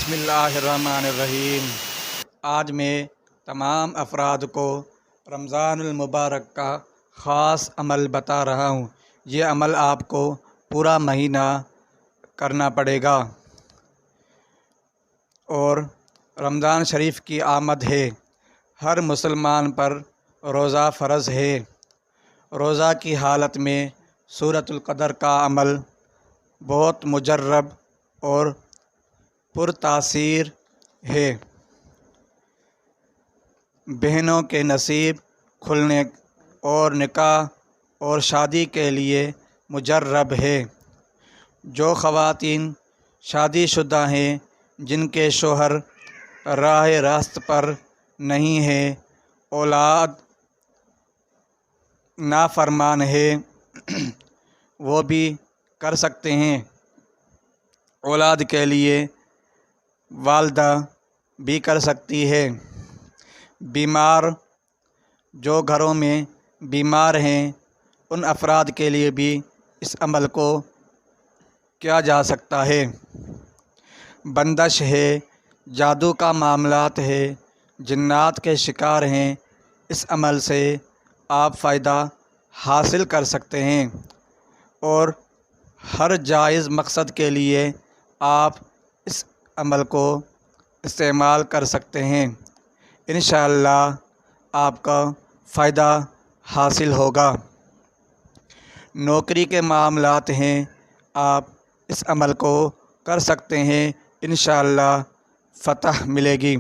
بسم اللہ الرحمن الرحیم۔ آج میں تمام افراد کو رمضان المبارک کا خاص عمل بتا رہا ہوں۔ یہ عمل آپ کو پورا مہینہ کرنا پڑے گا اور رمضان شریف کی آمد ہے۔ ہر مسلمان پر روزہ فرض ہے۔ روزہ کی حالت میں سورۃ القدر کا عمل بہت مجرب اور پرتاثیر ہے۔ بہنوں کے نصیب کھلنے اور نکاح اور شادی کے لیے مجرب ہے۔ جو خواتین شادی شدہ ہیں جن کے شوہر راہ راست پر نہیں ہیں، اولاد نافرمان ہے، وہ بھی کر سکتے ہیں۔ اولاد کے لیے والدہ بھی کر سکتی ہے۔ بیمار، جو گھروں میں بیمار ہیں، ان افراد کے لیے بھی اس عمل کو کیا جا سکتا ہے۔ بندش ہے، جادو کا معاملات ہے، جنات کے شکار ہیں، اس عمل سے آپ فائدہ حاصل کر سکتے ہیں اور ہر جائز مقصد کے لیے آپ اس عمل کو استعمال کر سکتے ہیں۔ انشاءاللہ آپ کا فائدہ حاصل ہوگا۔ نوکری کے معاملات ہیں، آپ اس عمل کو کر سکتے ہیں، انشاءاللہ فتح ملے گی۔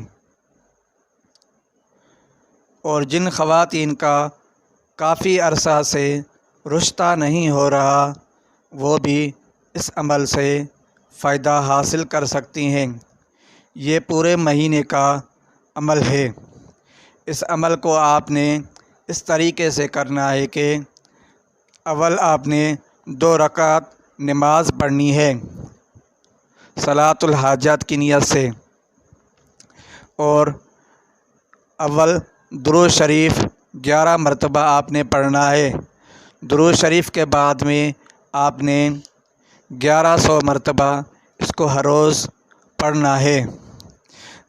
اور جن خواتین کا کافی عرصہ سے رشتہ نہیں ہو رہا، وہ بھی اس عمل سے فائدہ حاصل کر سکتی ہیں۔ یہ پورے مہینے کا عمل ہے۔ اس عمل کو آپ نے اس طریقے سے کرنا ہے کہ اول آپ نے 2 رکعت نماز پڑھنی ہے صلاۃ الحاجات کی نیت سے، اور اول درود شریف 11 مرتبہ آپ نے پڑھنا ہے۔ درود شریف کے بعد میں آپ نے 1100 مرتبہ اس کو ہر روز پڑھنا ہے۔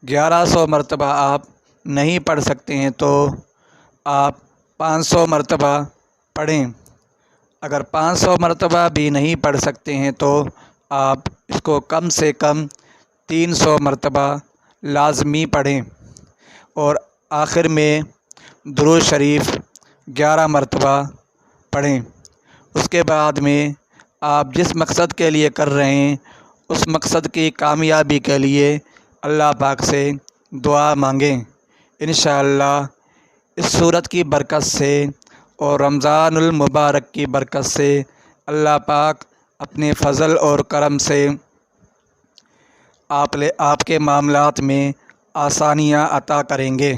1100 مرتبہ آپ نہیں پڑھ سکتے ہیں تو آپ 500 مرتبہ پڑھیں۔ اگر 500 مرتبہ بھی نہیں پڑھ سکتے ہیں تو آپ اس کو کم سے کم 300 مرتبہ لازمی پڑھیں، اور آخر میں درود شریف 11 مرتبہ پڑھیں۔ اس کے بعد میں آپ جس مقصد کے لیے کر رہے ہیں، اس مقصد کی کامیابی کے لیے اللہ پاک سے دعا مانگیں۔ انشاءاللہ اس صورت کی برکت سے اور رمضان المبارک کی برکت سے اللہ پاک اپنے فضل اور کرم سے آپ کے معاملات میں آسانیاں عطا کریں گے۔